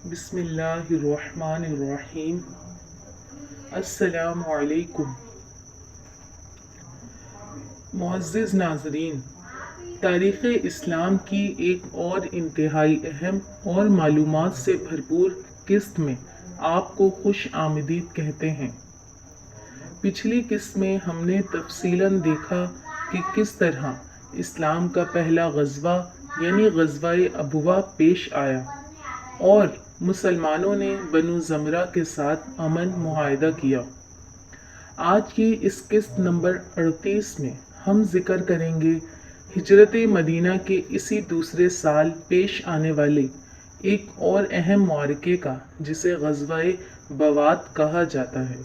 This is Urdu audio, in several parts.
بسم اللہ الرحمن الرحیم۔ السلام علیکم۔ معزز ناظرین، تاریخ اسلام کی ایک اور انتہائی اہم اور معلومات سے بھرپور قسط میں آپ کو خوش آمدید کہتے ہیں۔ پچھلی قسط میں ہم نے تفصیلاً دیکھا کہ کس طرح اسلام کا پہلا غزوہ یعنی غزوہ ابوا پیش آیا اور مسلمانوں نے بنو زمرہ کے ساتھ امن معاہدہ کیا۔ آج کی اس قسط نمبر 38 میں ہم ذکر کریں گے ہجرت مدینہ کے اسی دوسرے سال پیش آنے والے ایک اور اہم معرکے کا جسے غزوہ بوات کہا جاتا ہے،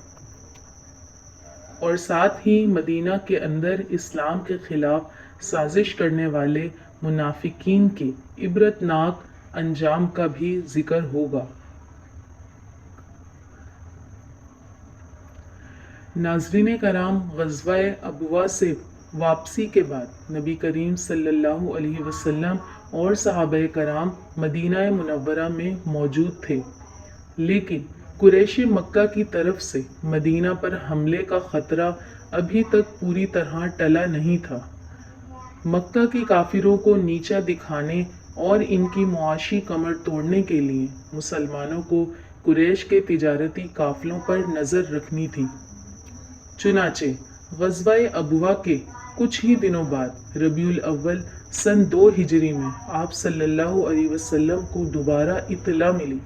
اور ساتھ ہی مدینہ کے اندر اسلام کے خلاف سازش کرنے والے منافقین کے عبرتناک انجام کا بھی ذکر ہوگا۔ ناظرین کرام، غزوہ ابوا سے واپسی کے بعد نبی کریم صلی اللہ علیہ وسلم اور صحابہ کرام مدینہ منورہ میں موجود تھے، لیکن قریش مکہ کی طرف سے مدینہ پر حملے کا خطرہ ابھی تک پوری طرح ٹلا نہیں تھا۔ مکہ کے کافروں کو نیچا دکھانے اور ان کی معاشی کمر توڑنے کے لیے مسلمانوں کو قریش کے تجارتی قافلوں پر نظر رکھنی تھی۔ چنانچہ غزوہ ابوا کے کچھ ہی دنوں بعد ربیع الاول سن 2 ہجری میں آپ صلی اللہ علیہ وسلم کو دوبارہ اطلاع ملی۔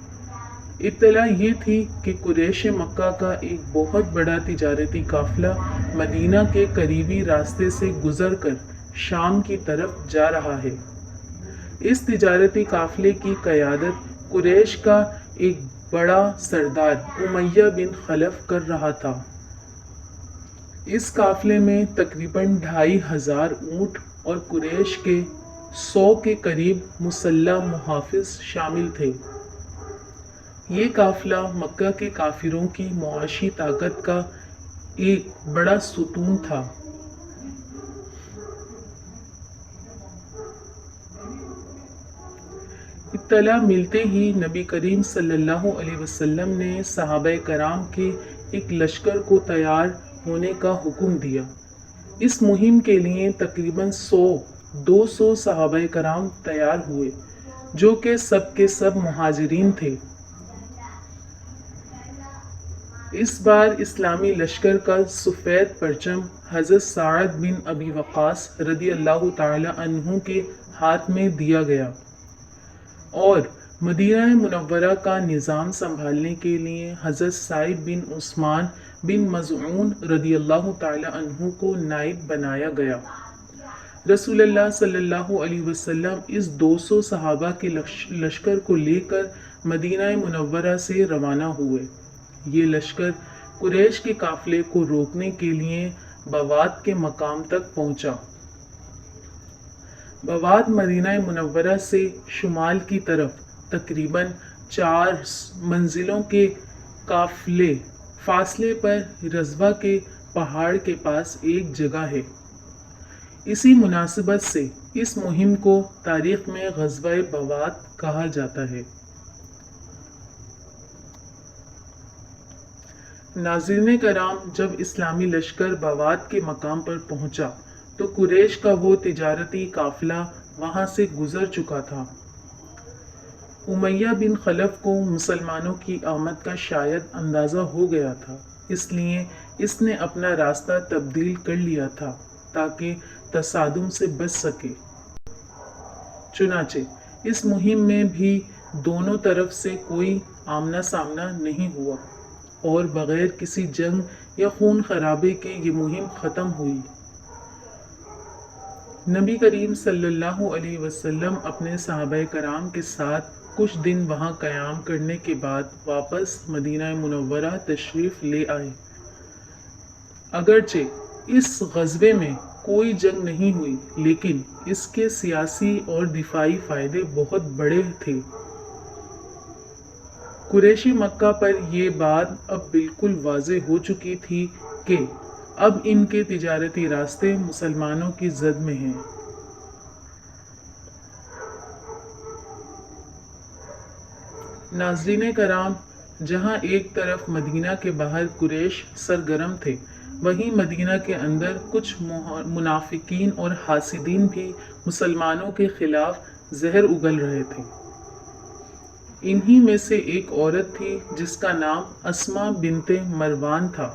اطلاع یہ تھی کہ قریش مکہ کا ایک بہت بڑا تجارتی قافلہ مدینہ کے قریبی راستے سے گزر کر شام کی طرف جا رہا ہے۔ اس تجارتی قافلے کی قیادت قریش کا ایک بڑا سردار امیہ بن خلف کر رہا تھا۔ اس قافلے میں تقریباً 2500 اونٹ اور قریش کے 100 کے قریب مسلح محافظ شامل تھے۔ یہ قافلہ مکہ کے کافروں کی معاشی طاقت کا ایک بڑا ستون تھا۔ اطلاع ملتے ہی نبی کریم صلی اللہ علیہ وسلم نے صحابہ کرام کے ایک لشکر کو تیار ہونے کا حکم دیا۔ اس مہم کے لیے تقریباً 100-200 صحابہ کرام تیار ہوئے، جو کہ سب کے سب مہاجرین تھے۔ اس بار اسلامی لشکر کا سفید پرچم حضرت سعد بن ابی وقاص رضی اللہ تعالی عنہ کے ہاتھ میں دیا گیا، اور مدینہ منورہ کا نظام سنبھالنے کے لیے حضرت سعید بن عثمان بن مظعون رضی اللہ تعالی عنہ کو نائب بنایا گیا۔ رسول اللہ صلی اللہ علیہ وسلم اس 200 صحابہ کے لشکر کو لے کر مدینہ منورہ سے روانہ ہوئے۔ یہ لشکر قریش کے قافلے کو روکنے کے لیے بوات کے مقام تک پہنچا۔ بوات مدینہ منورہ سے شمال کی طرف تقریباً 4 منزلوں کے فاصلے پر رضوہ کے پہاڑ کے پاس ایک جگہ ہے۔ اسی مناسبت سے اس مہم کو تاریخ میں غزوہ بوات کہا جاتا ہے۔ ناظرین کرام، جب اسلامی لشکر بوات کے مقام پر پہنچا تو قریش کا وہ تجارتی قافلہ وہاں سے گزر چکا تھا۔ امیہ بن خلف کو مسلمانوں کی آمد کا شاید اندازہ ہو گیا تھا، اس لیے اس نے اپنا راستہ تبدیل کر لیا تھا تاکہ تصادم سے بچ سکے۔ چنانچہ اس مہم میں بھی دونوں طرف سے کوئی آمنا سامنا نہیں ہوا اور بغیر کسی جنگ یا خون خرابے کے یہ مہم ختم ہوئی۔ نبی کریم صلی اللہ علیہ وسلم اپنے صحابہ کرام کے ساتھ کچھ دن وہاں قیام کرنے کے بعد واپس مدینہ منورہ تشریف لے آئے۔ اگرچہ اس غزوے میں کوئی جنگ نہیں ہوئی، لیکن اس کے سیاسی اور دفاعی فائدے بہت بڑے تھے۔ قریش مکہ پر یہ بات اب بالکل واضح ہو چکی تھی کہ اب ان کے تجارتی راستے مسلمانوں کی زد میں ہیں۔ ناظرین کرام، جہاں ایک طرف مدینہ کے باہر قریش سرگرم تھے، وہیں مدینہ کے اندر کچھ منافقین اور حاسدین بھی مسلمانوں کے خلاف زہر اگل رہے تھے۔ انہی میں سے ایک عورت تھی جس کا نام اسما بنت مروان تھا۔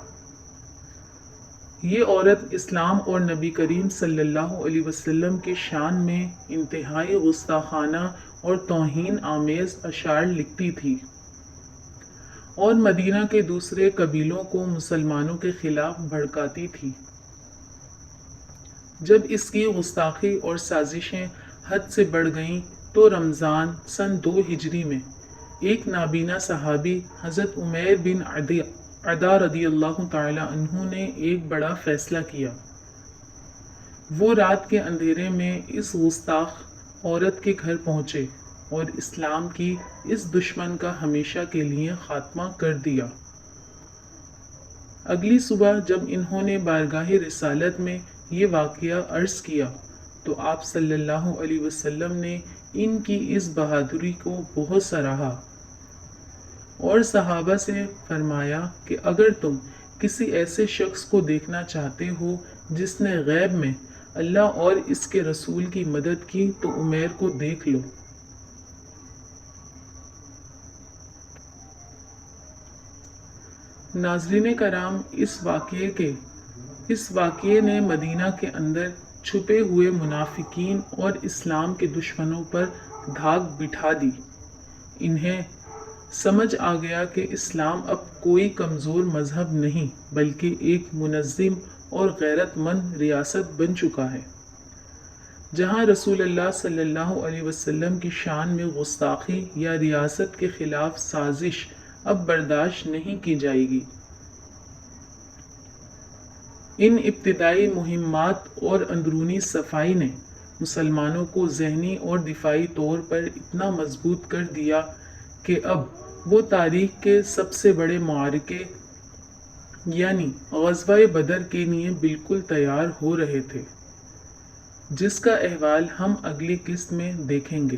یہ عورت اسلام اور نبی کریم صلی اللہ علیہ وسلم کی شان میں انتہائی گستاخانہ اور توہین آمیز اشعار لکھتی تھی اور مدینہ کے دوسرے قبیلوں کو مسلمانوں کے خلاف بھڑکاتی تھی۔ جب اس کی گستاخی اور سازشیں حد سے بڑھ گئیں تو رمضان سن 2 ہجری میں ایک نابینا صحابی حضرت عمیر بن عدا رضی اللہ تعالی عنہ نے ایک بڑا فیصلہ کیا۔ وہ رات کے اندھیرے میں اس گستاخ عورت کے گھر پہنچے اور اسلام کی اس دشمن کا ہمیشہ کے لیے خاتمہ کر دیا۔ اگلی صبح جب انہوں نے بارگاہ رسالت میں یہ واقعہ عرض کیا تو آپ صلی اللہ علیہ وسلم نے ان کی اس بہادری کو بہت سراہا اور صحابہ سے فرمایا کہ اگر تم کسی ایسے شخص کو دیکھنا چاہتے ہو جس نے غیب میں اللہ اور اس کے رسول کی مدد کی تو عمیر کو دیکھ لو۔ ناظرین کرام، اس واقعے نے مدینہ کے اندر چھپے ہوئے منافقین اور اسلام کے دشمنوں پر دھاک بٹھا دی۔ انہیں سمجھ آ گیا کہ اسلام اب کوئی کمزور مذہب نہیں بلکہ ایک منظم اور غیرت مند ریاست بن چکا ہے، جہاں رسول اللہ صلی اللہ علیہ وسلم کی شان میں گستاخی یا ریاست کے خلاف سازش اب برداشت نہیں کی جائے گی۔ ان ابتدائی مہمات اور اندرونی صفائی نے مسلمانوں کو ذہنی اور دفاعی طور پر اتنا مضبوط کر دیا کہ اب وہ تاریخ کے سب سے بڑے معرکے یعنی غزوہ بدر کے لیے بالکل تیار ہو رہے تھے، جس کا احوال ہم اگلی قسط میں دیکھیں گے۔